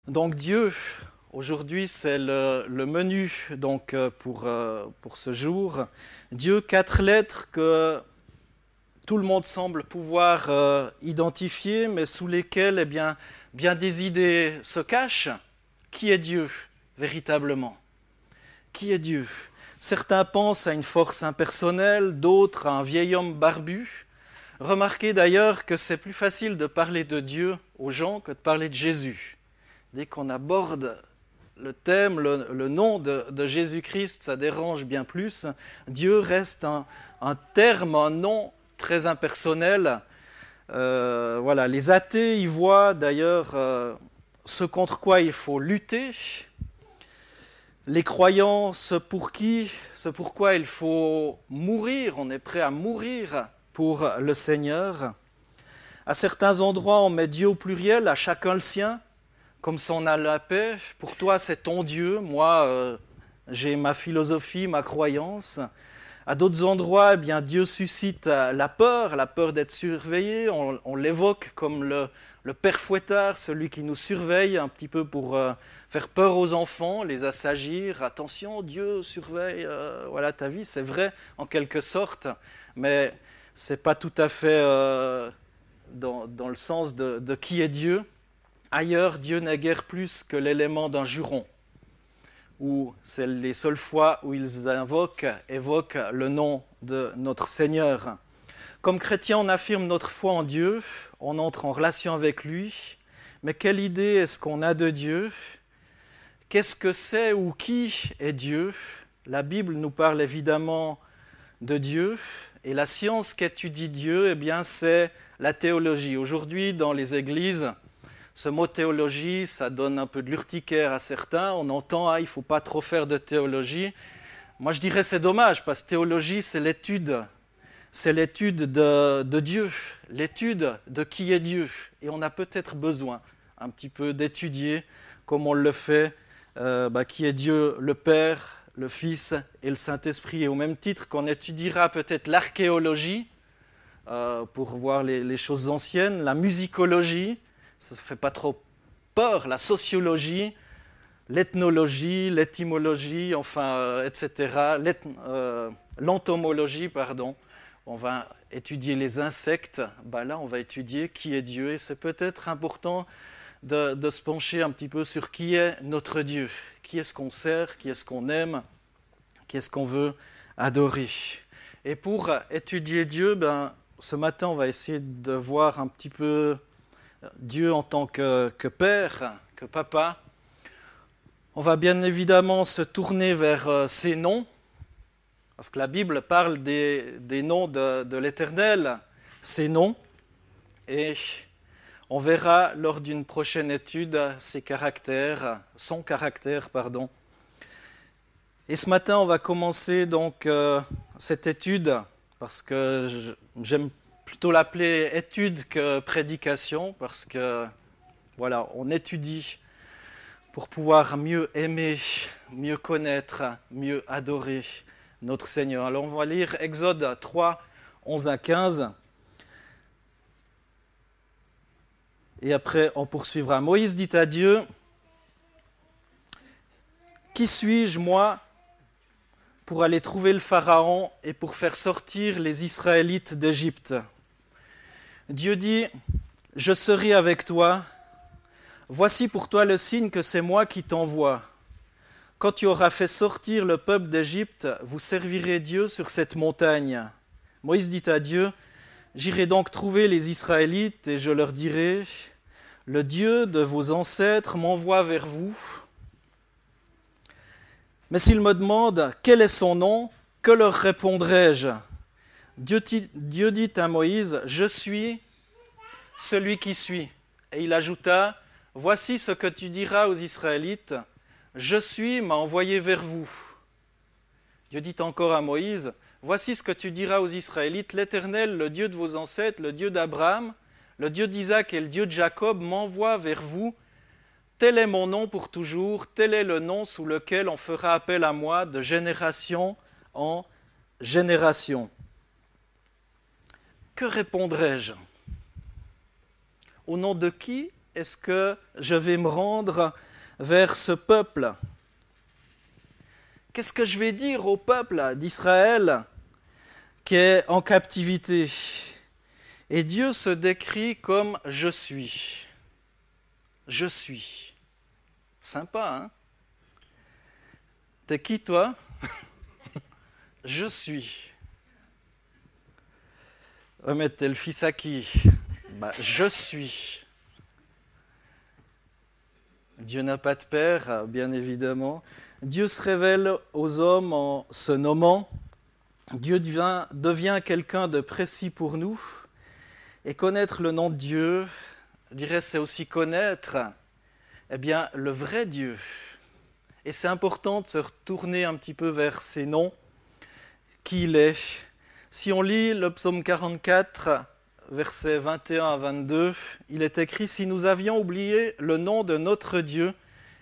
Donc Dieu, aujourd'hui c'est le menu pour ce jour. Dieu, 4 lettres que tout le monde semble pouvoir identifier, mais sous lesquelles bien des idées se cachent. Qui est Dieu véritablement? Qui est Dieu? Certains pensent à une force impersonnelle, d'autres à un vieil homme barbu. Remarquez d'ailleurs que c'est plus facile de parler de Dieu aux gens que de parler de Jésus. Dès qu'on aborde le thème, le nom de Jésus-Christ, ça dérange bien plus. Dieu reste un terme, un nom très impersonnel. Voilà, les athées y voient d'ailleurs ce contre quoi il faut lutter. Les croyants, ce pourquoi il faut mourir, on est prêt à mourir pour le Seigneur. À certains endroits, on met Dieu au pluriel, à chacun le sien. Comme ça on a la paix, pour toi c'est ton Dieu, moi j'ai ma philosophie, ma croyance. À d'autres endroits, Dieu suscite la peur d'être surveillé, on l'évoque comme le père fouettard, celui qui nous surveille un petit peu pour faire peur aux enfants, les assagir. Attention, Dieu surveille voilà, ta vie, c'est vrai en quelque sorte, mais ce n'est pas tout à fait dans le sens de qui est Dieu. Ailleurs, Dieu n'est guère plus que l'élément d'un juron, où c'est les seules fois où ils évoquent le nom de notre Seigneur. Comme chrétiens, on affirme notre foi en Dieu, on entre en relation avec lui, mais quelle idée est-ce qu'on a de Dieu? Qu'est-ce que c'est ou qui est Dieu? La Bible nous parle évidemment de Dieu, et la science qu'étudie Dieu, c'est la théologie. Aujourd'hui, dans les églises, ce mot théologie, ça donne un peu de l'urticaire à certains. On entend, il ne faut pas trop faire de théologie. Moi, je dirais c'est dommage, parce que théologie, c'est l'étude. C'est l'étude de Dieu, l'étude de qui est Dieu. Et on a peut-être besoin un petit peu d'étudier, comme on le fait, qui est Dieu, le Père, le Fils et le Saint-Esprit. Et au même titre qu'on étudiera peut-être l'archéologie, pour voir les choses anciennes, la musicologie, ça ne fait pas trop peur, la sociologie, l'ethnologie, l'étymologie, etc., l'entomologie, pardon. On va étudier les insectes, là on va étudier qui est Dieu, et c'est peut-être important de se pencher un petit peu sur qui est notre Dieu, qui est-ce qu'on sert, qui est-ce qu'on aime, qui est-ce qu'on veut adorer. Et pour étudier Dieu, ce matin on va essayer de voir un petit peu Dieu en tant que Père, que Papa. On va bien évidemment se tourner vers ses noms, parce que la Bible parle des noms de l'Éternel, ses noms, et on verra lors d'une prochaine étude son caractère. Et ce matin, on va commencer donc cette étude, parce que j'aime plutôt l'appeler étude que prédication, parce que voilà, on étudie pour pouvoir mieux aimer, mieux connaître, mieux adorer notre Seigneur. Alors on va lire Exode 3, 11 à 15. Et après on poursuivra. Moïse dit à Dieu: qui suis-je, moi, pour aller trouver le Pharaon et pour faire sortir les Israélites d'Égypte? Dieu dit: je serai avec toi. Voici pour toi le signe que c'est moi qui t'envoie. Quand tu auras fait sortir le peuple d'Égypte, vous servirez Dieu sur cette montagne. Moïse dit à Dieu: j'irai donc trouver les Israélites et je leur dirai: le Dieu de vos ancêtres m'envoie vers vous. Mais s'ils me demandent quel est son nom, que leur répondrai-je? Dieu dit à Moïse: je suis celui qui suis. Et il ajouta: voici ce que tu diras aux Israélites: je suis m'a envoyé vers vous. Dieu dit encore à Moïse: voici ce que tu diras aux Israélites: l'Éternel, le Dieu de vos ancêtres, le Dieu d'Abraham, le Dieu d'Isaac et le Dieu de Jacob m'envoie vers vous. Tel est mon nom pour toujours, tel est le nom sous lequel on fera appel à moi de génération en génération. Que répondrai-je? Au nom de qui est-ce que je vais me rendre vers ce peuple? Qu'est-ce que je vais dire au peuple d'Israël qui est en captivité? Et Dieu se décrit comme « je suis ». Je suis. Sympa, hein? T'es qui, toi? Je suis. Ouais, mais t'es le fils à qui? Je suis. Dieu n'a pas de père, bien évidemment. Dieu se révèle aux hommes en se nommant. Dieu devient quelqu'un de précis pour nous. Et connaître le nom de Dieu, je dirais, c'est aussi connaître le vrai Dieu. Et c'est important de se retourner un petit peu vers ces noms, qui il est. Si on lit le psaume 44, versets 21 à 22, il est écrit « Si nous avions oublié le nom de notre Dieu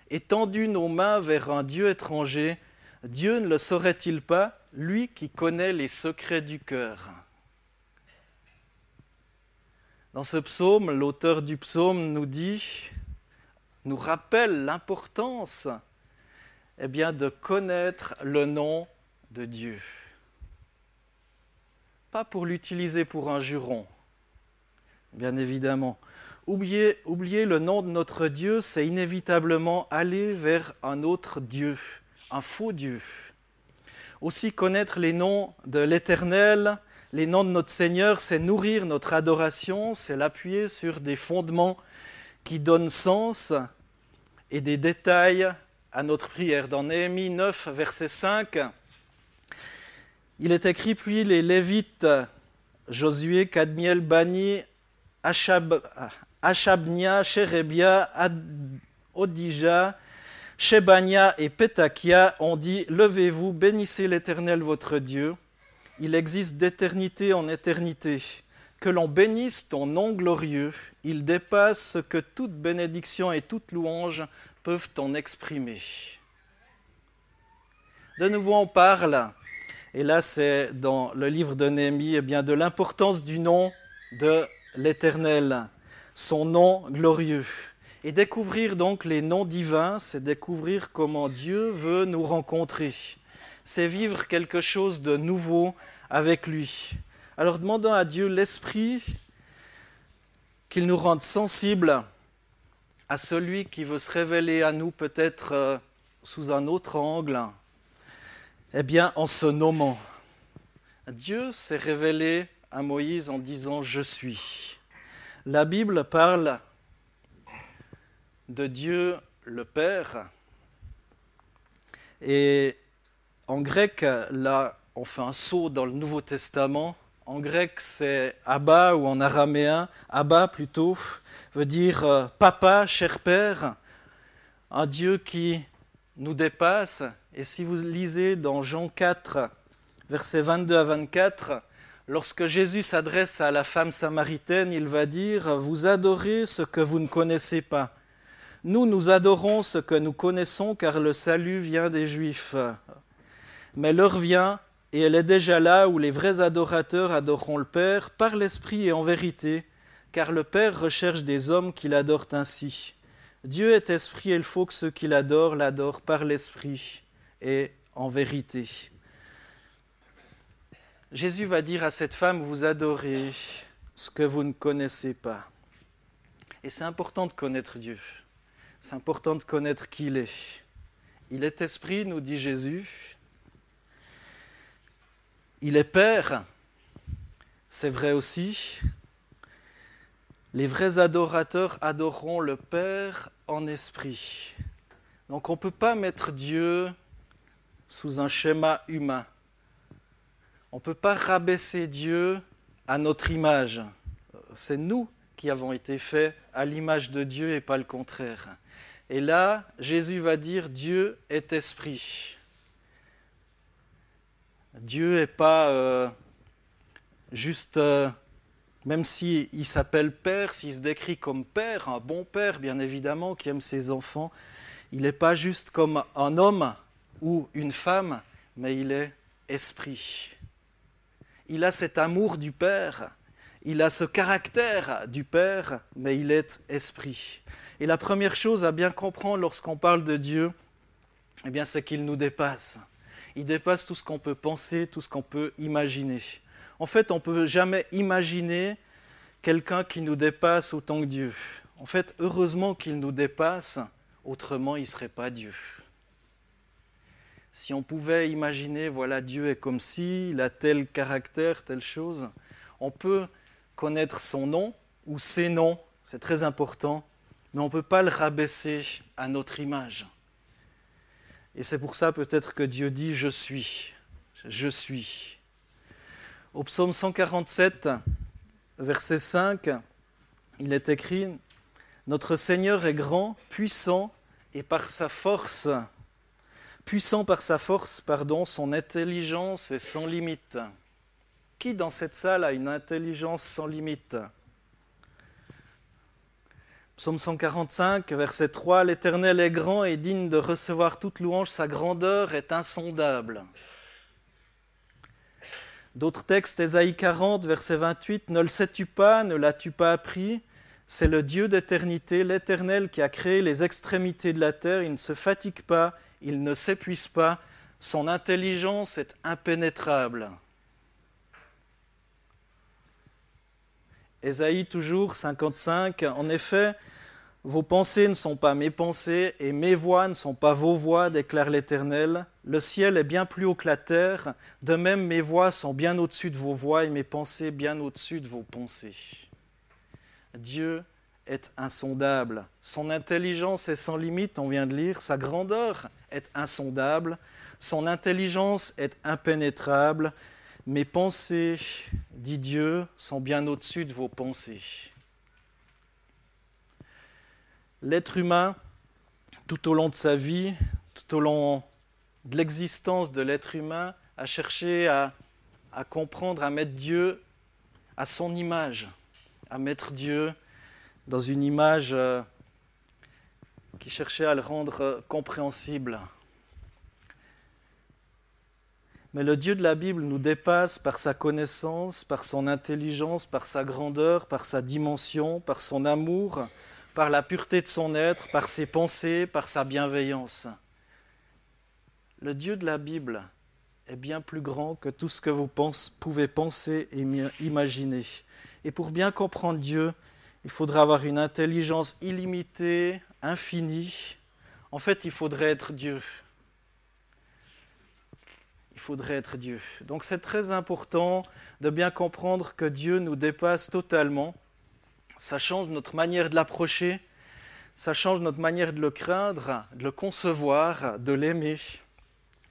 et tendu nos mains vers un Dieu étranger, Dieu ne le saurait-il pas, lui qui connaît les secrets du cœur ?» Dans ce psaume, l'auteur du psaume nous rappelle l'importance de connaître le nom de Dieu. Pas pour l'utiliser pour un juron, bien évidemment. Oublier le nom de notre Dieu, c'est inévitablement aller vers un autre Dieu, un faux Dieu. Aussi connaître les noms de l'Éternel, les noms de notre Seigneur, c'est nourrir notre adoration, c'est l'appuyer sur des fondements qui donnent sens et des détails à notre prière. Dans Néhémie 9, verset 5, il est écrit « Puis les Lévites, Josué, Kadmiel, Bani, Achabnia, Chérébia, Odija, Shebania et Pétakia ont dit « Levez-vous, bénissez l'Éternel votre Dieu. Il existe d'éternité en éternité. Que l'on bénisse ton nom glorieux. Il dépasse ce que toute bénédiction et toute louange peuvent en exprimer. » De nouveau, on parle, et là c'est dans le livre de Néhémie, de l'importance du nom de l'Éternel, son nom glorieux. Et découvrir donc les noms divins, c'est découvrir comment Dieu veut nous rencontrer. C'est vivre quelque chose de nouveau avec lui. Alors demandons à Dieu l'Esprit qu'il nous rende sensibles à celui qui veut se révéler à nous peut-être sous un autre angle, en se nommant. Dieu s'est révélé à Moïse en disant « Je suis ». La Bible parle de Dieu le Père. Et en grec, là, on fait un saut dans le Nouveau Testament. En grec, c'est Abba, ou en araméen, Abba plutôt, veut dire papa, cher père, un Dieu qui nous dépasse. Et si vous lisez dans Jean 4, versets 22 à 24, lorsque Jésus s'adresse à la femme samaritaine, il va dire « Vous adorez ce que vous ne connaissez pas. Nous adorons ce que nous connaissons, car le salut vient des Juifs. Mais l'heure vient, et elle est déjà là, où les vrais adorateurs adoreront le Père par l'Esprit et en vérité, car le Père recherche des hommes qui l'adorent ainsi. Dieu est esprit, et il faut que ceux qui l'adorent par l'Esprit et en vérité. » Jésus va dire à cette femme, vous adorez ce que vous ne connaissez pas. Et c'est important de connaître Dieu. C'est important de connaître qui il est. Il est esprit, nous dit Jésus. Il est Père, c'est vrai aussi. Les vrais adorateurs adoreront le Père en esprit. Donc on ne peut pas mettre Dieu sous un schéma humain. On ne peut pas rabaisser Dieu à notre image. C'est nous qui avons été faits à l'image de Dieu et pas le contraire. Et là, Jésus va dire Dieu est esprit. Dieu n'est pas juste, même s'il s'appelle Père, s'il se décrit comme Père, un bon Père bien évidemment, qui aime ses enfants, il n'est pas juste comme un homme ou une femme, mais il est esprit. Il a cet amour du Père, Il a ce caractère du Père, mais il est esprit. Et la première chose à bien comprendre lorsqu'on parle de Dieu, eh bien, c'est qu'il nous dépasse. Il dépasse tout ce qu'on peut penser, tout ce qu'on peut imaginer. En fait, on ne peut jamais imaginer quelqu'un qui nous dépasse autant que Dieu. En fait, heureusement qu'il nous dépasse, autrement il ne serait pas Dieu. Si on pouvait imaginer, voilà, Dieu est comme ci, il a tel caractère, telle chose, on peut connaître son nom ou ses noms, c'est très important, mais on ne peut pas le rabaisser à notre image. Et c'est pour ça peut-être que Dieu dit « Je suis ». Je suis. Au psaume 147, verset 5, il est écrit « Notre Seigneur est grand, puissant, et puissant par sa force, son intelligence est sans limite. » Qui dans cette salle a une intelligence sans limite ? Psaume 145, verset 3, « L'Éternel est grand et digne de recevoir toute louange, sa grandeur est insondable. » D'autres textes, Ésaïe 40, verset 28, « Ne le sais-tu pas, ne l'as-tu pas appris ? C'est le Dieu d'éternité, l'Éternel qui a créé les extrémités de la terre, il ne se fatigue pas, il ne s'épuise pas, son intelligence est impénétrable. » Ésaïe toujours, 55, « En effet, vos pensées ne sont pas mes pensées, et mes voix ne sont pas vos voix, déclare l'Éternel. Le ciel est bien plus haut que la terre, de même mes voix sont bien au-dessus de vos voix, et mes pensées bien au-dessus de vos pensées. » Dieu est insondable. Son intelligence est sans limite, on vient de lire. Sa grandeur est insondable. Son intelligence est impénétrable. Mes pensées, dit Dieu, sont bien au-dessus de vos pensées. L'être humain, tout au long de sa vie, tout au long de l'existence de l'être humain, a cherché à comprendre, à mettre Dieu à son image, à mettre Dieu dans une image qui cherchait à le rendre compréhensible. Mais le Dieu de la Bible nous dépasse par sa connaissance, par son intelligence, par sa grandeur, par sa dimension, par son amour, par la pureté de son être, par ses pensées, par sa bienveillance. Le Dieu de la Bible est bien plus grand que tout ce que vous pouvez penser et imaginer. Et pour bien comprendre Dieu, il faudra avoir une intelligence illimitée, infinie. En fait, il faudrait être Dieu. Il faudrait être Dieu. Donc c'est très important de bien comprendre que Dieu nous dépasse totalement. Ça change notre manière de l'approcher, ça change notre manière de le craindre, de le concevoir, de l'aimer.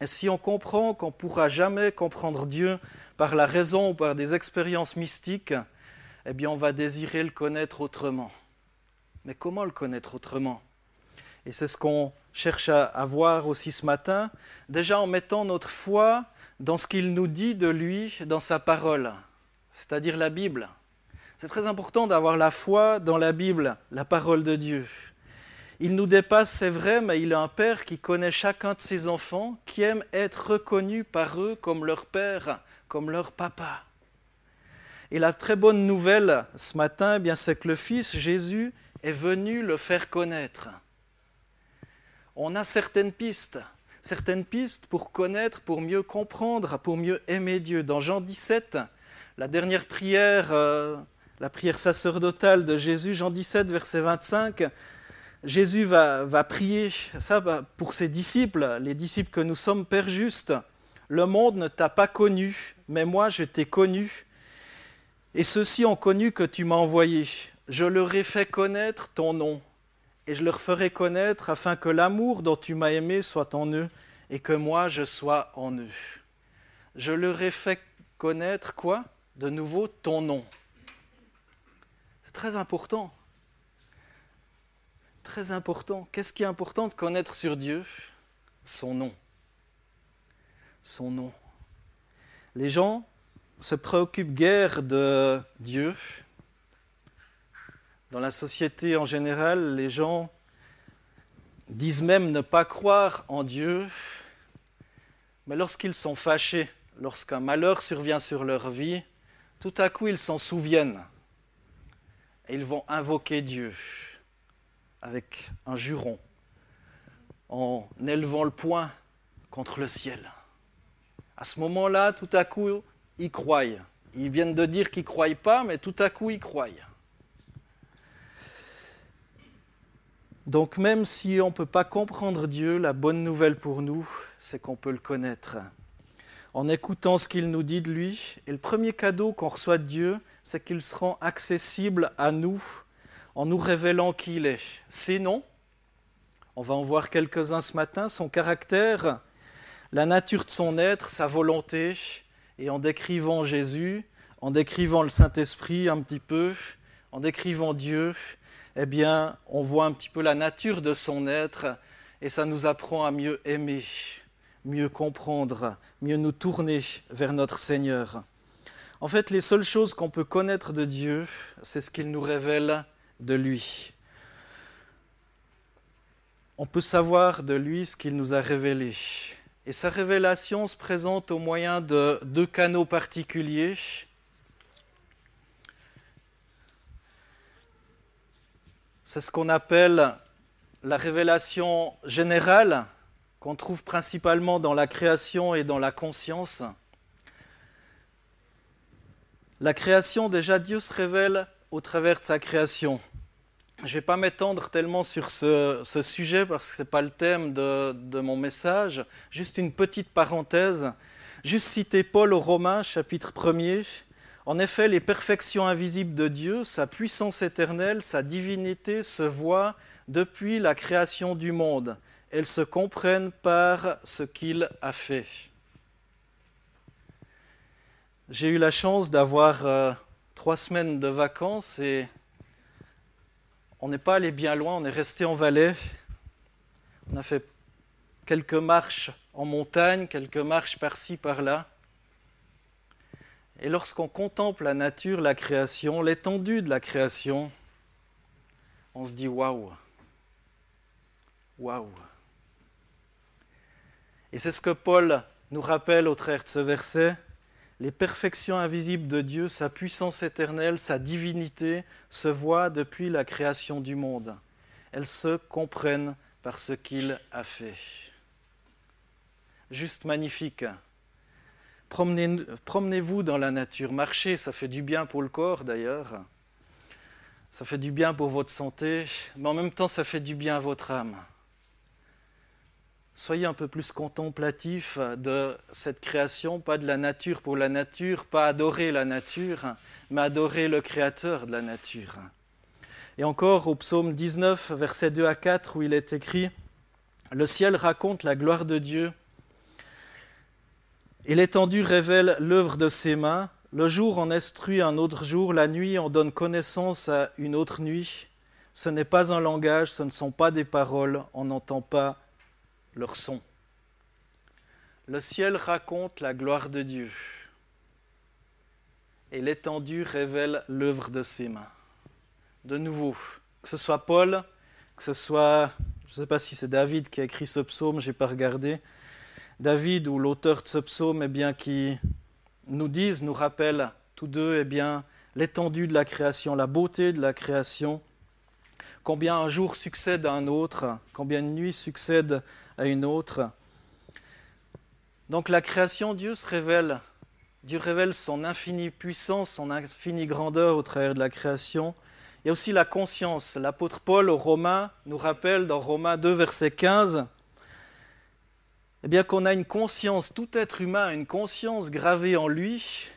Et si on comprend qu'on ne pourra jamais comprendre Dieu par la raison ou par des expériences mystiques, eh bien on va désirer le connaître autrement. Mais comment le connaître autrement ? Et c'est ce qu'on cherche à voir aussi ce matin, déjà en mettant notre foi dans ce qu'il nous dit de lui, dans sa parole, c'est-à-dire la Bible. C'est très important d'avoir la foi dans la Bible, la parole de Dieu. Il nous dépasse, c'est vrai, mais il est un père qui connaît chacun de ses enfants, qui aime être reconnu par eux comme leur père, comme leur papa. Et la très bonne nouvelle ce matin, eh bien, c'est que le Fils Jésus est venu le faire connaître. On a certaines pistes pour connaître, pour mieux comprendre, pour mieux aimer Dieu. Dans Jean 17, la dernière prière, la prière sacerdotale de Jésus, Jean 17, verset 25, Jésus va prier ça pour ses disciples, les disciples que nous sommes, Père juste. Le monde ne t'a pas connu, mais moi je t'ai connu. Et ceux-ci ont connu que tu m'as envoyé. Je leur ai fait connaître ton nom. Et je leur ferai connaître afin que l'amour dont tu m'as aimé soit en eux et que moi je sois en eux. Je leur ai fait connaître quoi ? De nouveau ton nom. C'est très important. Très important. Qu'est-ce qui est important de connaître sur Dieu ? Son nom. Son nom. Les gens se préoccupent guère de Dieu. Dans la société en général, les gens disent même ne pas croire en Dieu, mais lorsqu'ils sont fâchés, lorsqu'un malheur survient sur leur vie, tout à coup ils s'en souviennent et ils vont invoquer Dieu avec un juron, en élevant le poing contre le ciel. À ce moment-là, tout à coup, ils croient. Ils viennent de dire qu'ils ne croient pas, mais tout à coup, ils croient. Donc même si on ne peut pas comprendre Dieu, la bonne nouvelle pour nous, c'est qu'on peut le connaître. En écoutant ce qu'il nous dit de lui, et le premier cadeau qu'on reçoit de Dieu, c'est qu'il se rend accessible à nous en nous révélant qui il est. Sinon, on va en voir quelques-uns ce matin, son caractère, la nature de son être, sa volonté, et en décrivant Jésus, en décrivant le Saint-Esprit un petit peu, en décrivant Dieu, eh bien, on voit un petit peu la nature de son être, et ça nous apprend à mieux aimer, mieux comprendre, mieux nous tourner vers notre Seigneur. En fait, les seules choses qu'on peut connaître de Dieu, c'est ce qu'il nous révèle de lui. On peut savoir de lui ce qu'il nous a révélé. Et sa révélation se présente au moyen de deux canaux particuliers. C'est ce qu'on appelle la révélation générale, qu'on trouve principalement dans la création et dans la conscience. La création, déjà, Dieu se révèle au travers de sa création. Je ne vais pas m'étendre tellement sur ce sujet parce que ce n'est pas le thème de mon message. Juste une petite parenthèse. Juste citer Paul aux Romains, chapitre 1er. En effet, les perfections invisibles de Dieu, sa puissance éternelle, sa divinité se voient depuis la création du monde. Elles se comprennent par ce qu'il a fait. J'ai eu la chance d'avoir 3 semaines de vacances et on n'est pas allé bien loin, on est resté en Valais. On a fait quelques marches en montagne, quelques marches par-ci, par-là. Et lorsqu'on contemple la nature, la création, l'étendue de la création, on se dit waouh, waouh. Et c'est ce que Paul nous rappelle au travers de ce verset. Les perfections invisibles de Dieu, sa puissance éternelle, sa divinité se voient depuis la création du monde. Elles se comprennent par ce qu'il a fait. Juste magnifique. Promenez-vous dans la nature. Marchez, ça fait du bien pour le corps d'ailleurs. Ça fait du bien pour votre santé, mais en même temps ça fait du bien à votre âme. Soyez un peu plus contemplatifs de cette création, pas de la nature pour la nature, pas adorer la nature, mais adorer le Créateur de la nature. Et encore au psaume 19, versets 2 à 4, où il est écrit « Le ciel raconte la gloire de Dieu, et l'étendue révèle l'œuvre de ses mains. Le jour en instruit un autre jour, la nuit en donne connaissance à une autre nuit. Ce n'est pas un langage, ce ne sont pas des paroles, on n'entend pas leur son. Le ciel raconte la gloire de Dieu et l'étendue révèle l'œuvre de ses mains. De nouveau, que ce soit Paul, que ce soit, je ne sais pas si c'est David qui a écrit ce psaume, je n'ai pas regardé, David ou l'auteur de ce psaume, eh bien, qui nous rappelle tous deux, eh bien, l'étendue de la création, la beauté de la création, combien un jour succède à un autre, combien une nuit succède à une autre. Donc la création, Dieu révèle son infinie puissance, son infinie grandeur au travers de la création. Il y a aussi la conscience. L'apôtre Paul aux Romains nous rappelle dans Romains 2, verset 15, eh bien qu'on a une conscience, tout être humain a une conscience gravée en lui,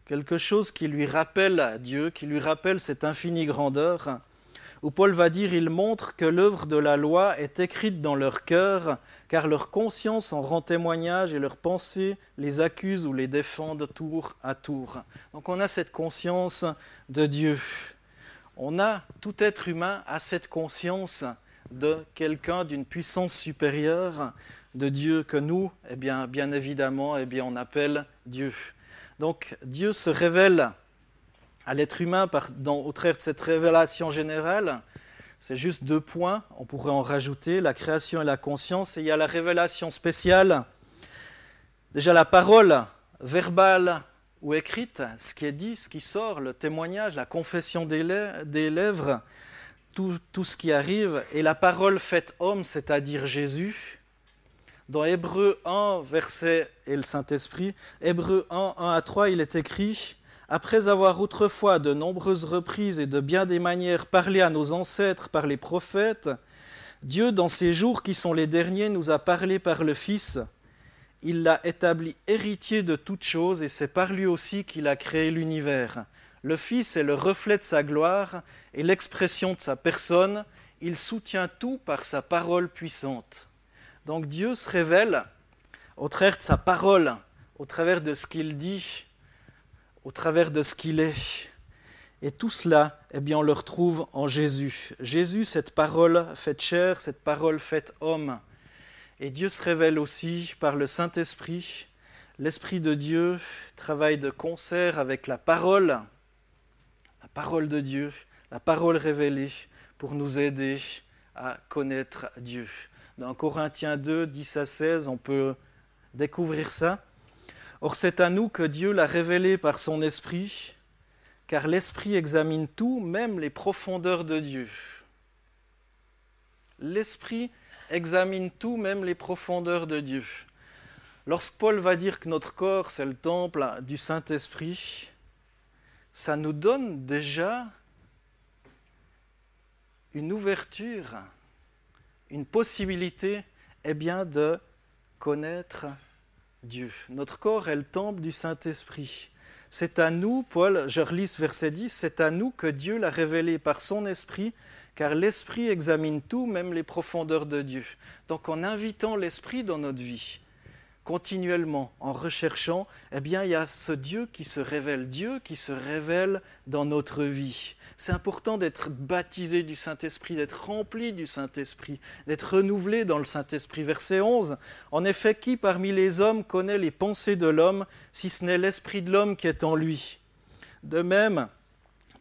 quelque chose qui lui rappelle Dieu, qui lui rappelle cette infinie grandeur, où Paul va dire, il montre que l'œuvre de la loi est écrite dans leur cœur, car leur conscience en rend témoignage et leurs pensées les accusent ou les défendent tour à tour. Donc on a cette conscience de Dieu. Tout être humain a cette conscience de quelqu'un, d'une puissance supérieure, de Dieu que nous, eh bien évidemment, on appelle Dieu. Donc Dieu se révèle à l'être humain au travers de cette révélation générale. C'est juste 2 points, on pourrait en rajouter, la création et la conscience. Et il y a la révélation spéciale. Déjà la parole verbale ou écrite, ce qui est dit, ce qui sort, le témoignage, la confession des lèvres, tout ce qui arrive, et la parole faite homme, c'est-à-dire Jésus. Dans Hébreux 1, verset et le Saint-Esprit, Hébreux 1, 1 à 3, il est écrit « Après avoir autrefois de nombreuses reprises et de bien des manières parlé à nos ancêtres par les prophètes, Dieu, dans ces jours qui sont les derniers, nous a parlé par le Fils. Il l'a établi héritier de toutes choses et c'est par lui aussi qu'il a créé l'univers. Le Fils est le reflet de sa gloire et l'expression de sa personne. Il soutient tout par sa parole puissante. » Donc Dieu se révèle au travers de sa parole, au travers de ce qu'il dit, au travers de ce qu'il est. Et tout cela, eh bien, on le retrouve en Jésus. Jésus, cette parole faite chair, cette parole faite homme. Et Dieu se révèle aussi par le Saint-Esprit. L'Esprit de Dieu travaille de concert avec la parole de Dieu, la parole révélée, pour nous aider à connaître Dieu. Dans Corinthiens 2, 10 à 16, on peut découvrir ça. Or, c'est à nous que Dieu l'a révélé par son Esprit, car l'Esprit examine tout, même les profondeurs de Dieu. L'Esprit examine tout, même les profondeurs de Dieu. Lorsque Paul va dire que notre corps, c'est le temple du Saint-Esprit, ça nous donne déjà une ouverture, une possibilité, eh bien, de connaître Dieu. Notre corps est le temple du Saint-Esprit. C'est à nous, Paul, je relis ce verset 10, c'est à nous que Dieu l'a révélé par son Esprit, car l'Esprit examine tout, même les profondeurs de Dieu. Donc en invitant l'Esprit dans notre vie, continuellement, en recherchant, eh bien, il y a ce Dieu qui se révèle dans notre vie. C'est important d'être baptisé du Saint-Esprit, d'être rempli du Saint-Esprit, d'être renouvelé dans le Saint-Esprit. Verset 11, « En effet, qui parmi les hommes connaît les pensées de l'homme, si ce n'est l'Esprit de l'homme qui est en lui ? De même,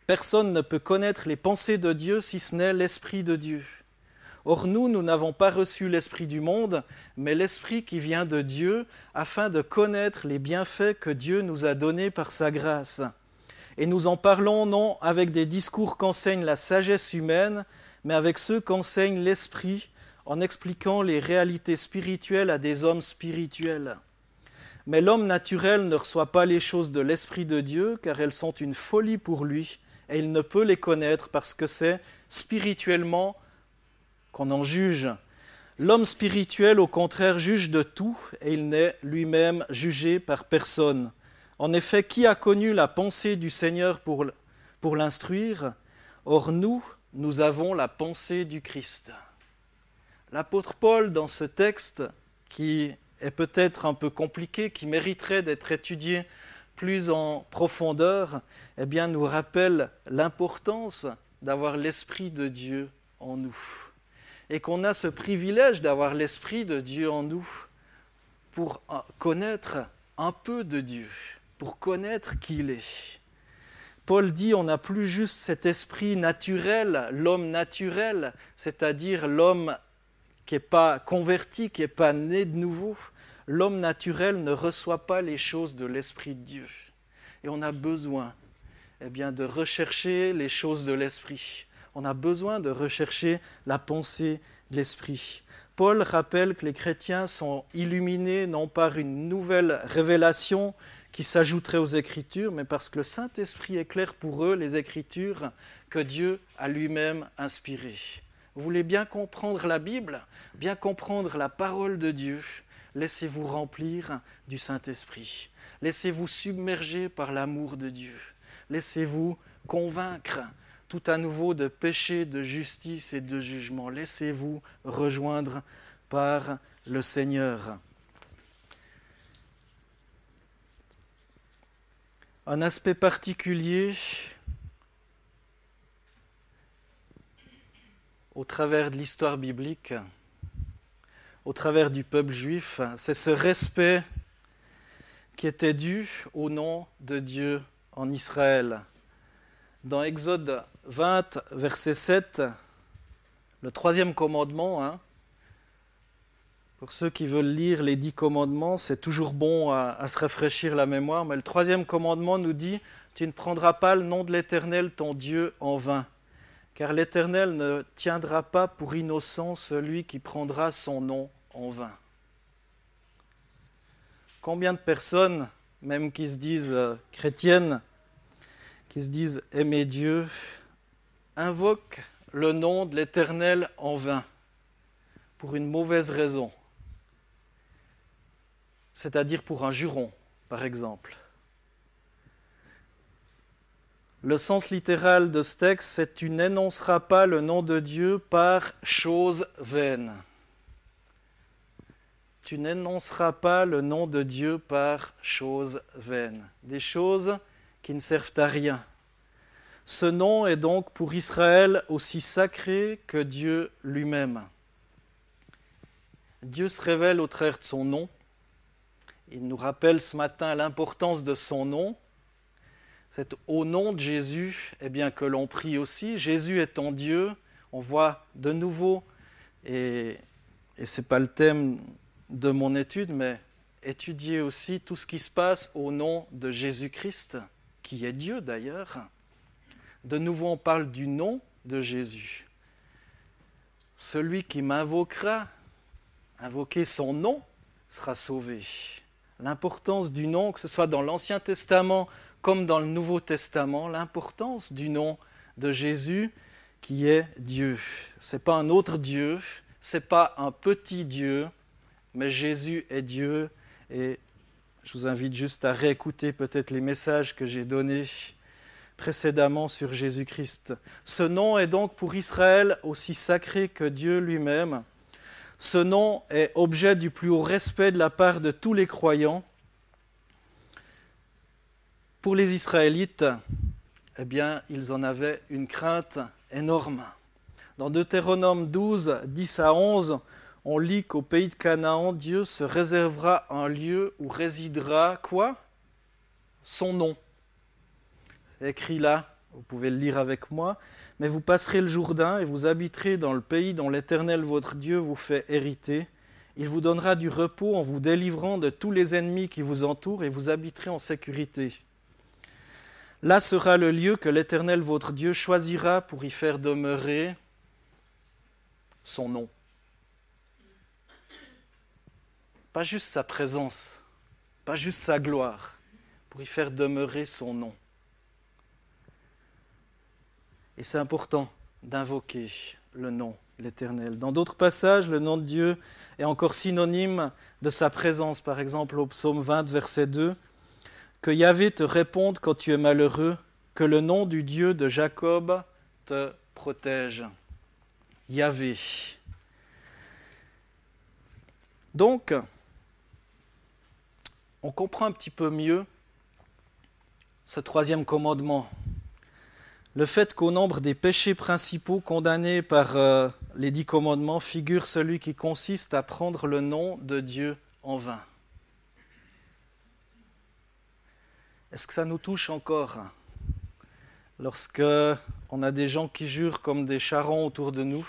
personne ne peut connaître les pensées de Dieu si ce n'est l'Esprit de Dieu. Or nous n'avons pas reçu l'Esprit du monde, mais l'Esprit qui vient de Dieu, afin de connaître les bienfaits que Dieu nous a donnés par sa grâce. Et nous en parlons non avec des discours qu'enseigne la sagesse humaine, mais avec ceux qu'enseigne l'Esprit, en expliquant les réalités spirituelles à des hommes spirituels. Mais l'homme naturel ne reçoit pas les choses de l'Esprit de Dieu, car elles sont une folie pour lui, et il ne peut les connaître parce que c'est spirituellement qu'on en juge. L'homme spirituel, au contraire, juge de tout, et il n'est lui-même jugé par personne. En effet, qui a connu la pensée du Seigneur pour l'instruire ? Or nous avons la pensée du Christ. L'apôtre Paul, dans ce texte, qui est peut-être un peu compliqué, qui mériterait d'être étudié plus en profondeur, eh bien, nous rappelle l'importance d'avoir l'Esprit de Dieu en nous. Et qu'on a ce privilège d'avoir l'Esprit de Dieu en nous pour connaître un peu de Dieu, pour connaître qui il est. Paul dit on n'a plus juste cet esprit naturel, l'homme naturel, c'est-à-dire l'homme qui n'est pas converti, qui n'est pas né de nouveau. L'homme naturel ne reçoit pas les choses de l'Esprit de Dieu. Et on a besoin de rechercher les choses de l'Esprit. On a besoin de rechercher la pensée de l'Esprit. Paul rappelle que les chrétiens sont illuminés non par une nouvelle révélation qui s'ajouterait aux Écritures, mais parce que le Saint-Esprit éclaire pour eux les Écritures que Dieu a lui-même inspirées. Vous voulez bien comprendre la Bible, bien comprendre la parole de Dieu, laissez-vous remplir du Saint-Esprit. Laissez-vous submerger par l'amour de Dieu. Laissez-vous convaincre tout à nouveau de péché, de justice et de jugement. Laissez-vous rejoindre par le Seigneur. Un aspect particulier au travers de l'histoire biblique, au travers du peuple juif, c'est ce respect qui était dû au nom de Dieu en Israël. Dans Exode 20, verset 7, le troisième commandement, Pour ceux qui veulent lire les 10 commandements, c'est toujours bon à se rafraîchir la mémoire, mais le 3e commandement nous dit « Tu ne prendras pas le nom de l'Éternel, ton Dieu, en vain, car l'Éternel ne tiendra pas pour innocent celui qui prendra son nom en vain. » Combien de personnes, même qui se disent chrétiennes, qui se disent aimer Dieu, invoquent le nom de l'Éternel en vain, pour une mauvaise raison, c'est-à-dire pour un juron, par exemple. Le sens littéral de ce texte, c'est « Tu n'énonceras pas le nom de Dieu par chose vaine ». Tu n'énonceras pas le nom de Dieu par choses vaines, des choses qui ne servent à rien. Ce nom est donc pour Israël aussi sacré que Dieu lui-même. Dieu se révèle au travers de son nom. Il nous rappelle ce matin l'importance de son nom. C'est au nom de Jésus que l'on prie aussi. Jésus étant Dieu, on voit de nouveau, et ce n'est pas le thème de mon étude, mais étudier aussi tout ce qui se passe au nom de Jésus-Christ, qui est Dieu d'ailleurs. De nouveau, on parle du nom de Jésus. Celui qui m'invoquera, invoquer son nom, sera sauvé. L'importance du nom, que ce soit dans l'Ancien Testament comme dans le Nouveau Testament, l'importance du nom de Jésus qui est Dieu. Ce n'est pas un autre Dieu, ce n'est pas un petit Dieu, mais Jésus est Dieu. Et je vous invite juste à réécouter peut-être les messages que j'ai donnés précédemment sur Jésus-Christ. Ce nom est donc pour Israël aussi sacré que Dieu lui-même. Ce nom est objet du plus haut respect de la part de tous les croyants. Pour les Israélites, ils en avaient une crainte énorme. Dans Deutéronome 12, 10 à 11, on lit qu'au pays de Canaan, Dieu se réservera un lieu où résidera quoi ? Son nom. C'est écrit là, vous pouvez le lire avec moi. Mais vous passerez le Jourdain et vous habiterez dans le pays dont l'Éternel votre Dieu vous fait hériter. Il vous donnera du repos en vous délivrant de tous les ennemis qui vous entourent et vous habiterez en sécurité. Là sera le lieu que l'Éternel votre Dieu choisira pour y faire demeurer son nom. Pas juste sa présence, pas juste sa gloire, pour y faire demeurer son nom. Et c'est important d'invoquer le nom, l'Éternel. Dans d'autres passages, le nom de Dieu est encore synonyme de sa présence. Par exemple, au psaume 20, verset 2, « Que Yahvé te réponde quand tu es malheureux, que le nom du Dieu de Jacob te protège. » Yahvé. Donc, on comprend un petit peu mieux ce 3e commandement. Le fait qu'au nombre des péchés principaux condamnés par les 10 commandements figure celui qui consiste à prendre le nom de Dieu en vain. Est-ce que ça nous touche encore lorsque on a des gens qui jurent comme des charrons autour de nous?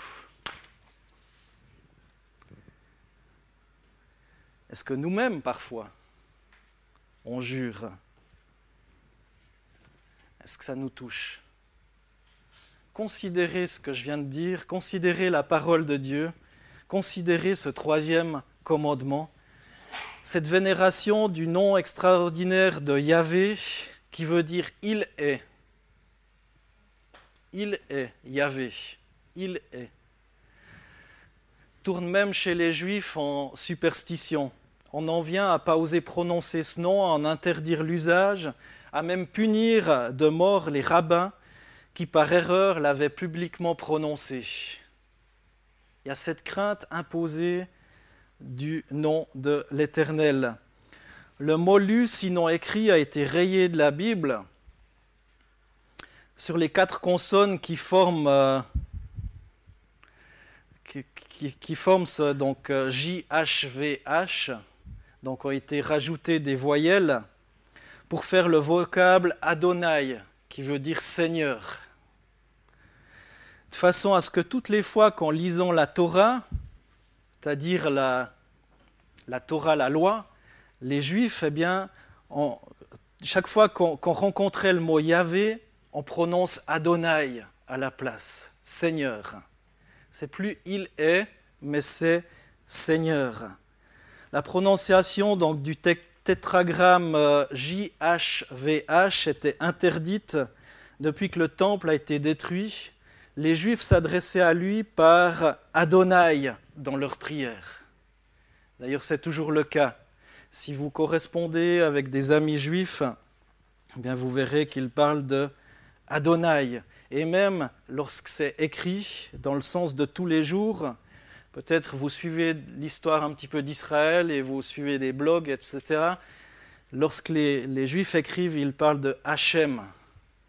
Est-ce que nous-mêmes, parfois, on jure? Est-ce que ça nous touche? Considérez ce que je viens de dire, considérez la parole de Dieu, considérez ce 3e commandement, cette vénération du nom extraordinaire de Yahvé, qui veut dire « il est ». Il est, Yahvé, il est. Tourne même chez les Juifs en superstition. On en vient à ne pas oser prononcer ce nom, à en interdire l'usage, à même punir de mort les rabbins qui par erreur l'avaient publiquement prononcé. Il y a cette crainte imposée du nom de l'Éternel. Le mot lu, sinon écrit, a été rayé de la Bible. Sur les 4 consonnes qui forment ce donc JHVH, donc ont été rajoutées des voyelles pour faire le vocable Adonai, qui veut dire Seigneur. De façon à ce que toutes les fois qu'en lisant la Torah, c'est-à-dire la la Torah, la loi, les Juifs, chaque fois qu'on rencontrait le mot Yahvé, on prononce Adonai à la place, Seigneur. C'est plus il est, mais c'est Seigneur. La prononciation donc du tétragramme JHVH était interdite depuis que le temple a été détruit. Les Juifs s'adressaient à lui par Adonai dans leurs prières. D'ailleurs, c'est toujours le cas. Si vous correspondez avec des amis juifs, vous verrez qu'ils parlent de Adonai. Et même lorsque c'est écrit dans le sens de tous les jours, peut-être vous suivez l'histoire un petit peu d'Israël et vous suivez des blogs, etc. Lorsque les Juifs écrivent, ils parlent de Hachem.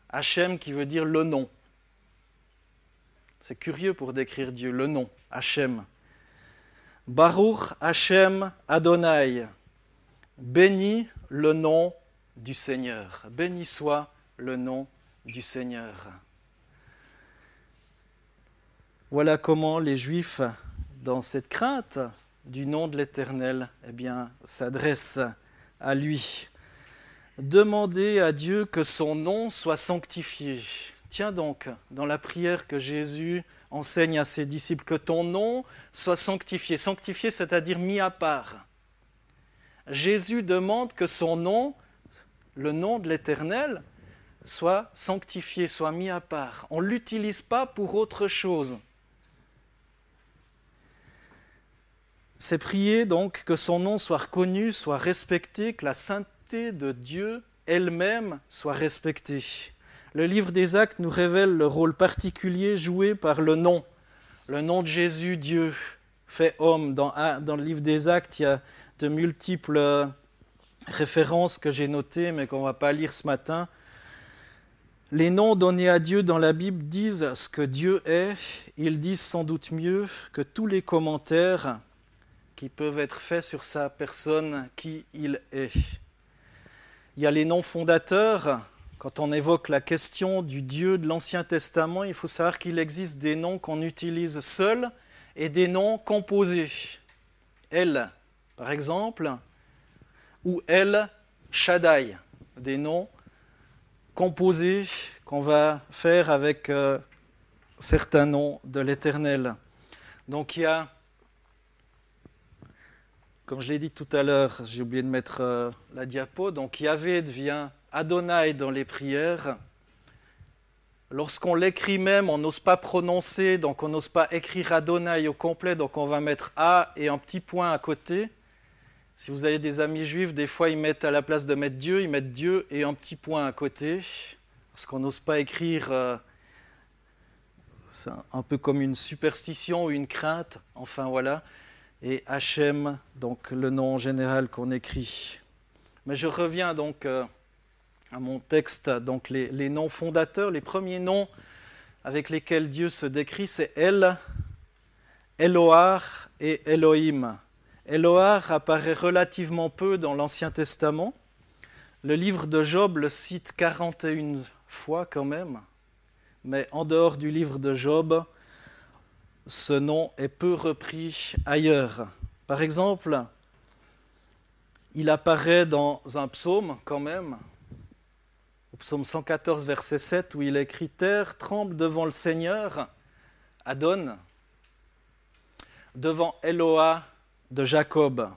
Hachem qui veut dire le nom. C'est curieux pour décrire Dieu, le nom, Hachem. Baruch Hachem Adonai. Béni le nom du Seigneur. Béni soit le nom du Seigneur. Voilà comment les Juifs, dans cette crainte du nom de l'Éternel, s'adressent à lui. Demandez à Dieu que son nom soit sanctifié. Tiens donc, dans la prière que Jésus enseigne à ses disciples, que ton nom soit sanctifié. Sanctifié, c'est-à-dire mis à part. Jésus demande que son nom, le nom de l'Éternel, soit sanctifié, soit mis à part. On ne l'utilise pas pour autre chose. C'est prier donc que son nom soit reconnu, soit respecté, que la sainteté de Dieu elle-même soit respectée. Le livre des Actes nous révèle le rôle particulier joué par le nom de Jésus, Dieu, fait homme. Dans le livre des Actes, il y a de multiples références que j'ai notées, mais qu'on ne va pas lire ce matin. Les noms donnés à Dieu dans la Bible disent ce que Dieu est. Ils disent sans doute mieux que tous les commentaires qui peuvent être faits sur sa personne, qui il est. Il y a les noms fondateurs. Quand on évoque la question du Dieu de l'Ancien Testament, il faut savoir qu'il existe des noms qu'on utilise seuls et des noms composés. El, par exemple, ou El Shaddai, des noms composés qu'on va faire avec certains noms de l'Éternel. Donc il y a, comme je l'ai dit tout à l'heure, j'ai oublié de mettre la diapo, donc Yahvé devient Adonai dans les prières. Lorsqu'on l'écrit même, on n'ose pas prononcer, donc on n'ose pas écrire Adonai au complet, donc on va mettre A et un petit point à côté. Si vous avez des amis juifs, des fois ils mettent à la place de mettre Dieu, ils mettent Dieu et un petit point à côté, parce qu'on n'ose pas écrire, c'est un peu comme une superstition ou une crainte, enfin voilà. Et Hachem, donc le nom en général qu'on écrit. Mais je reviens donc à mon texte, donc les noms fondateurs, les premiers noms avec lesquels Dieu se décrit, c'est El, Elohar et Elohim. Elohar apparaît relativement peu dans l'Ancien Testament. Le livre de Job le cite 41 fois quand même, mais en dehors du livre de Job, ce nom est peu repris ailleurs. Par exemple, il apparaît dans un psaume quand même, au psaume 114, verset 7, où il écrit « Terre tremble devant le Seigneur, Adon, devant Eloah de Jacob ».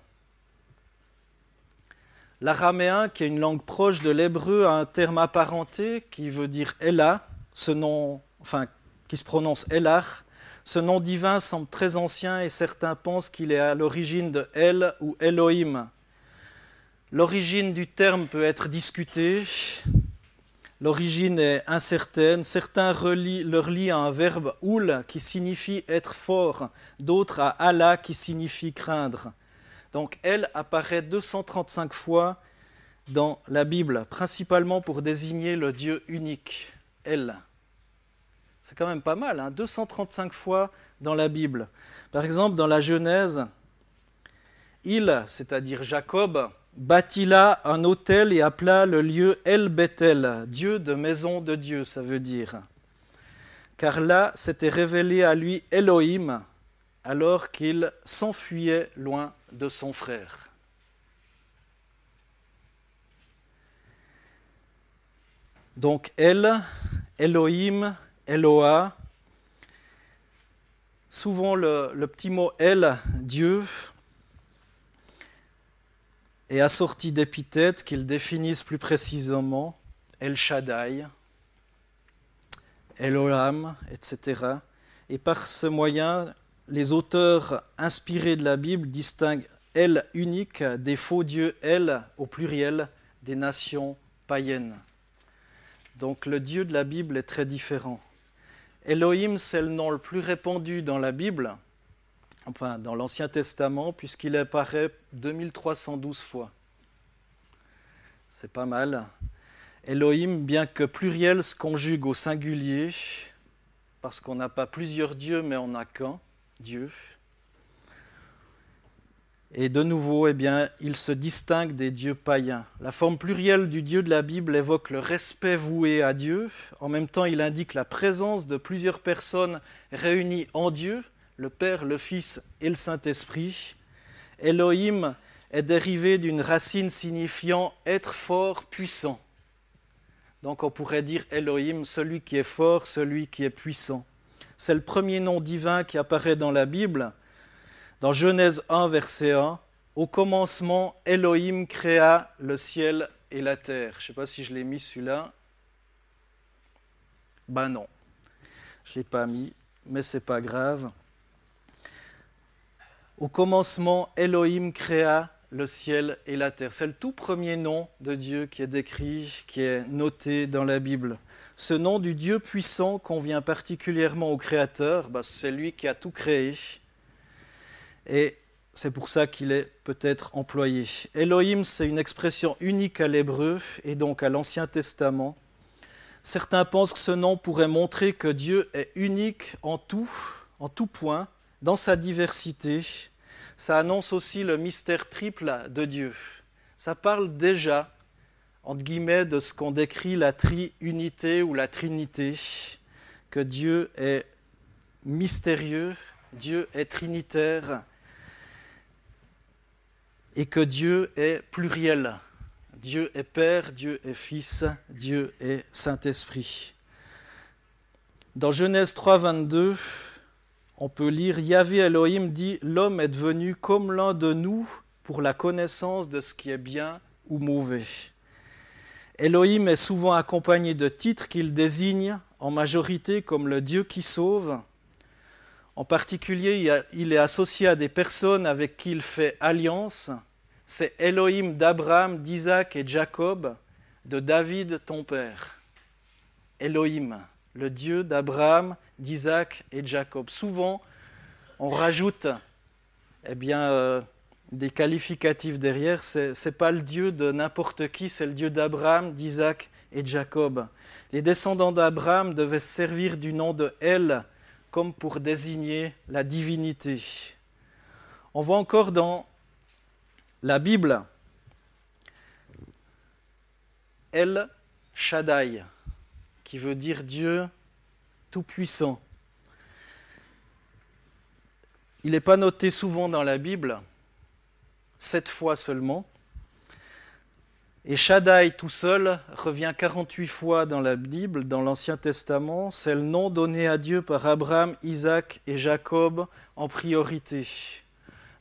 L'araméen, qui est une langue proche de l'hébreu, a un terme apparenté qui veut dire Ella, qui se prononce Elar. Ce nom divin semble très ancien et certains pensent qu'il est à l'origine de El ou Elohim. L'origine du terme peut être discutée. L'origine est incertaine. Certains le relient à un verbe « oul » qui signifie être fort, d'autres à « Allah » qui signifie craindre. Donc, El apparaît 235 fois dans la Bible, principalement pour désigner le Dieu unique, El. C'est quand même pas mal, 235 fois dans la Bible. Par exemple, dans la Genèse, il, c'est-à-dire Jacob, bâtit là un autel et appela le lieu El Bethel, Dieu de maison de Dieu, ça veut dire. Car là s'était révélé à lui Elohim, alors qu'il s'enfuyait loin de son frère. Donc El, Elohim, Eloah, souvent le petit mot El, Dieu, est assorti d'épithètes qu'ils définissent plus précisément, El Shaddai, Elohim, etc. Et par ce moyen, les auteurs inspirés de la Bible distinguent El unique des faux dieux El au pluriel des nations païennes. Donc le Dieu de la Bible est très différent. Elohim, c'est le nom le plus répandu dans la Bible, enfin dans l'Ancien Testament, puisqu'il apparaît 2312 fois. C'est pas mal. Elohim, bien que pluriel, se conjugue au singulier, parce qu'on n'a pas plusieurs dieux, mais on n'a qu'un Dieu. Et de nouveau, il se distingue des dieux païens. La forme plurielle du Dieu de la Bible évoque le respect voué à Dieu. En même temps, il indique la présence de plusieurs personnes réunies en Dieu, le Père, le Fils et le Saint-Esprit. Elohim est dérivé d'une racine signifiant être fort, puissant. Donc on pourrait dire Elohim, celui qui est fort, celui qui est puissant. C'est le premier nom divin qui apparaît dans la Bible. Dans Genèse 1, verset 1, « Au commencement, Elohim créa le ciel et la terre. » Je ne sais pas si je l'ai mis celui-là. Ben non, je ne l'ai pas mis, mais ce n'est pas grave. Au commencement, Elohim créa le ciel et la terre. C'est le tout premier nom de Dieu qui est décrit, qui est noté dans la Bible. Ce nom du Dieu puissant convient particulièrement au Créateur, c'est lui qui a tout créé. Et c'est pour ça qu'il est peut-être employé. Elohim, c'est une expression unique à l'hébreu et donc à l'Ancien Testament. Certains pensent que ce nom pourrait montrer que Dieu est unique en tout point, dans sa diversité. Ça annonce aussi le mystère triple de Dieu. Ça parle déjà, entre guillemets, de ce qu'on décrit la triunité ou la trinité, que Dieu est mystérieux, Dieu est trinitaire, et que Dieu est pluriel. Dieu est Père, Dieu est Fils, Dieu est Saint-Esprit. Dans Genèse 3, 22, on peut lire « Yahvé Elohim dit « L'homme est devenu comme l'un de nous pour la connaissance de ce qui est bien ou mauvais. » Elohim est souvent accompagné de titres qu'il désigne en majorité comme le Dieu qui sauve. En particulier, il est associé à des personnes avec qui il fait alliance. C'est Elohim d'Abraham, d'Isaac et de Jacob, de David, ton père. Elohim, le Dieu d'Abraham, d'Isaac et de Jacob. Souvent, on rajoute des qualificatifs derrière. Ce n'est pas le Dieu de n'importe qui, c'est le Dieu d'Abraham, d'Isaac et de Jacob. Les descendants d'Abraham devaient se servir du nom de El, comme pour désigner la divinité. On voit encore dans la Bible El Shaddai, qui veut dire Dieu tout-puissant. Il n'est pas noté souvent dans la Bible, 7 fois seulement. Et Shaddai tout seul revient 48 fois dans la Bible, dans l'Ancien Testament. C'est le nom donné à Dieu par Abraham, Isaac et Jacob en priorité.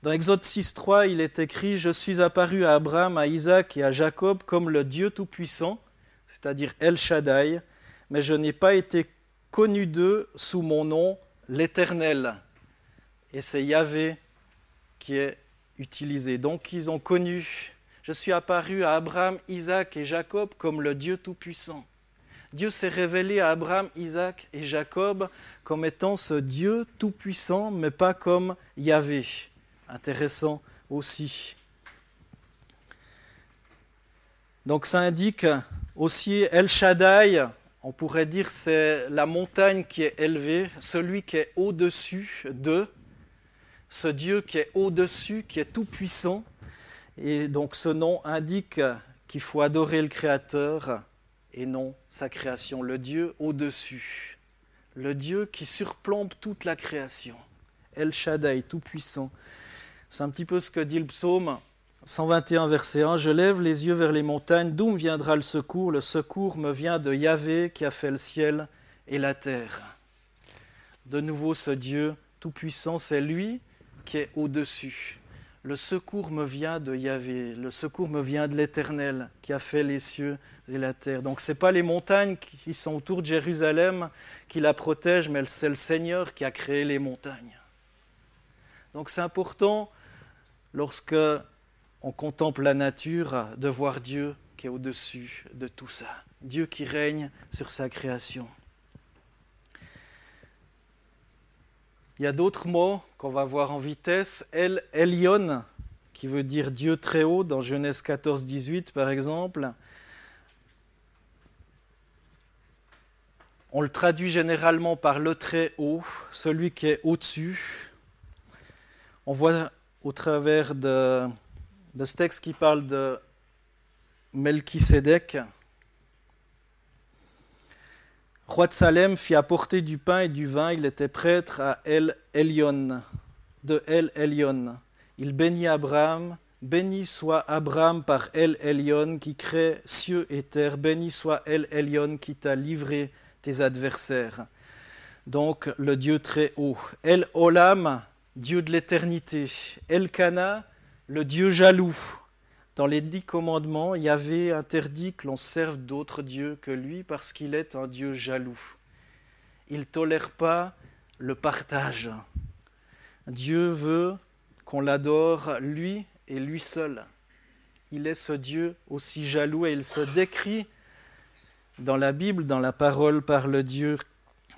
Dans Exode 6.3, il est écrit « Je suis apparu à Abraham, à Isaac et à Jacob comme le Dieu Tout-Puissant, c'est-à-dire El Shaddai, mais je n'ai pas été connu d'eux sous mon nom, l'Éternel. » Et c'est Yahvé qui est utilisé. Donc ils ont connu... Je suis apparu à Abraham, Isaac et Jacob comme le Dieu Tout-Puissant. Dieu s'est révélé à Abraham, Isaac et Jacob comme étant ce Dieu Tout-Puissant, mais pas comme Yahvé. Intéressant aussi. Donc ça indique aussi El Shaddai, on pourrait dire c'est la montagne qui est élevée, celui qui est au-dessus de, ce Dieu qui est au-dessus, qui est tout-puissant. Et donc ce nom indique qu'il faut adorer le Créateur et non sa création, le Dieu au-dessus, le Dieu qui surplombe toute la création. El Shaddai, tout-puissant. C'est un petit peu ce que dit le psaume 121, verset 1. « Je lève les yeux vers les montagnes, d'où me viendra le secours? Le secours me vient de Yahvé qui a fait le ciel et la terre. » De nouveau, ce Dieu tout-puissant, c'est lui qui est au-dessus. Le secours me vient de Yahvé, le secours me vient de l'Éternel qui a fait les cieux et la terre. Donc ce n'est pas les montagnes qui sont autour de Jérusalem qui la protègent, mais c'est le Seigneur qui a créé les montagnes. Donc c'est important, lorsque on contemple la nature, de voir Dieu qui est au-dessus de tout ça. Dieu qui règne sur sa création. Il y a d'autres mots qu'on va voir en vitesse. El Elyon, qui veut dire Dieu très haut, dans Genèse 14, 18 par exemple. On le traduit généralement par le très haut, celui qui est au-dessus. On voit au travers de ce texte qui parle de Melchisédek. Roi de Salem fit apporter du pain et du vin, il était prêtre à El Elyon, de El Elyon. Il bénit Abraham, béni soit Abraham par El Elyon qui crée cieux et terre, béni soit El Elyon qui t'a livré tes adversaires. Donc le Dieu très haut. El Olam, Dieu de l'éternité. Elkana, le Dieu jaloux. Dans les 10 commandements, Yahvé interdit que l'on serve d'autres dieux que lui parce qu'il est un Dieu jaloux. Il ne tolère pas le partage. Dieu veut qu'on l'adore lui et lui seul. Il est ce Dieu aussi jaloux et il se décrit dans la Bible, dans la parole, par le Dieu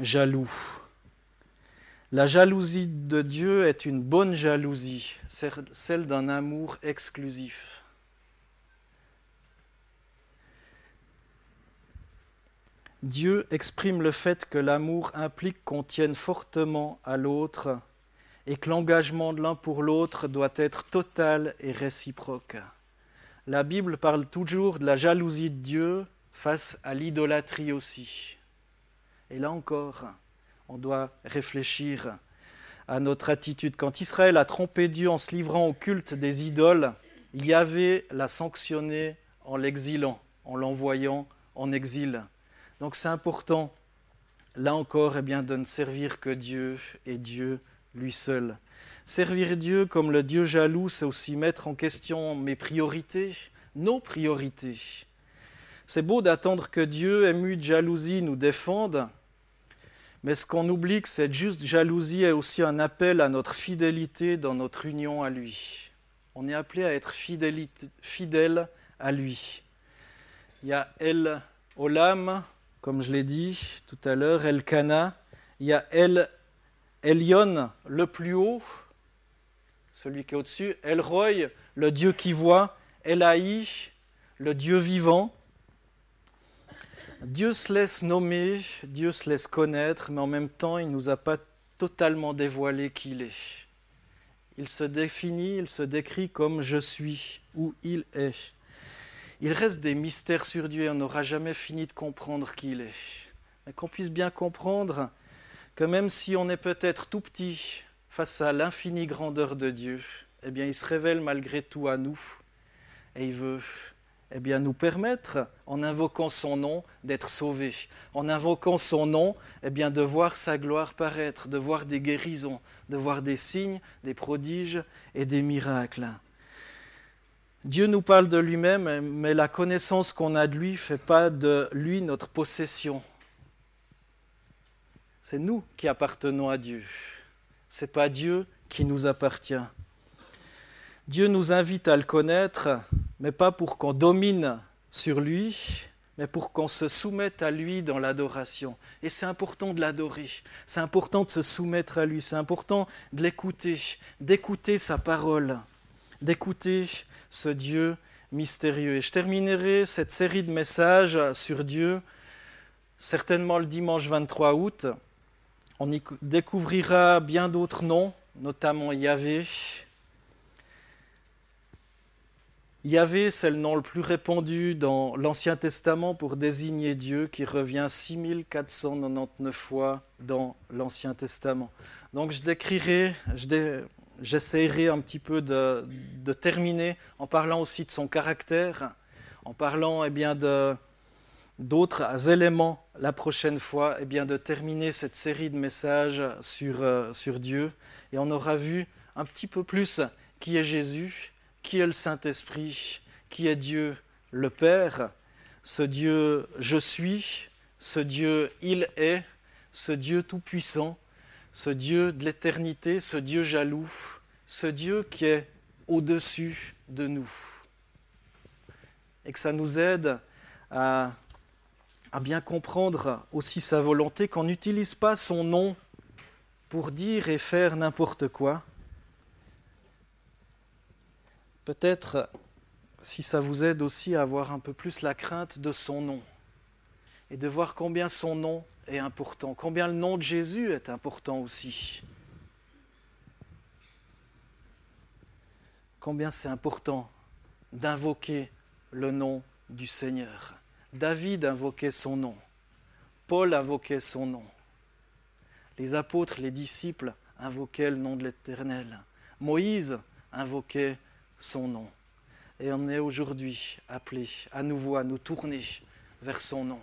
jaloux. La jalousie de Dieu est une bonne jalousie, celle d'un amour exclusif. Dieu exprime le fait que l'amour implique qu'on tienne fortement à l'autre et que l'engagement de l'un pour l'autre doit être total et réciproque. La Bible parle toujours de la jalousie de Dieu face à l'idolâtrie aussi. Et là encore, on doit réfléchir à notre attitude. Quand Israël a trompé Dieu en se livrant au culte des idoles, Yahvé l'a sanctionné en l'exilant, en l'envoyant en exil. Donc c'est important, là encore, de ne servir que Dieu et Dieu lui seul. Servir Dieu comme le Dieu jaloux, c'est aussi mettre en question mes priorités, nos priorités. C'est beau d'attendre que Dieu, ému de jalousie, nous défende, mais ce qu'on oublie, que cette juste jalousie est aussi un appel à notre fidélité dans notre union à lui. On est appelé à être fidèle à lui. Il y a El Olam, comme je l'ai dit tout à l'heure, Elkana, il y a El Elyon, le plus haut, celui qui est au-dessus, El Roy, le Dieu qui voit, Elaï, le Dieu vivant. Dieu se laisse nommer, Dieu se laisse connaître, mais en même temps, il ne nous a pas totalement dévoilé qui il est. Il se définit, il se décrit comme « je suis » ou « il est ». Il reste des mystères sur Dieu et on n'aura jamais fini de comprendre qui il est. Mais qu'on puisse bien comprendre que même si on est peut-être tout petit face à l'infinie grandeur de Dieu, eh bien il se révèle malgré tout à nous et il veut nous permettre, en invoquant son nom, d'être sauvés. En invoquant son nom, de voir sa gloire paraître, de voir des guérisons, de voir des signes, des prodiges et des miracles. Dieu nous parle de lui-même, mais la connaissance qu'on a de lui ne fait pas de lui notre possession. C'est nous qui appartenons à Dieu. Ce n'est pas Dieu qui nous appartient. Dieu nous invite à le connaître, mais pas pour qu'on domine sur lui, mais pour qu'on se soumette à lui dans l'adoration. Et c'est important de l'adorer, c'est important de se soumettre à lui, c'est important de l'écouter, d'écouter sa parole, d'écouter ce Dieu mystérieux. Et je terminerai cette série de messages sur Dieu, certainement le dimanche 23 août. On y découvrira bien d'autres noms, notamment Yahvé. Yahvé, c'est le nom le plus répandu dans l'Ancien Testament pour désigner Dieu, qui revient 6499 fois dans l'Ancien Testament. Donc j'essaierai un petit peu de terminer en parlant aussi de son caractère, en parlant d'autres éléments la prochaine fois, de terminer cette série de messages sur Dieu. Et on aura vu un petit peu plus qui est Jésus, qui est le Saint-Esprit, qui est Dieu le Père, ce Dieu je suis, ce Dieu il est, ce Dieu tout-puissant, ce Dieu de l'éternité, ce Dieu jaloux, ce Dieu qui est au-dessus de nous. Et que ça nous aide à bien comprendre aussi sa volonté, qu'on n'utilise pas son nom pour dire et faire n'importe quoi. Peut-être si ça vous aide aussi à avoir un peu plus la crainte de son nom et de voir combien son nom est important, combien le nom de Jésus est important aussi. Combien c'est important d'invoquer le nom du Seigneur. David invoquait son nom, Paul invoquait son nom, les apôtres, les disciples invoquaient le nom de l'Éternel, Moïse invoquait son nom. Et on est aujourd'hui appelé à nouveau à nous tourner vers son nom.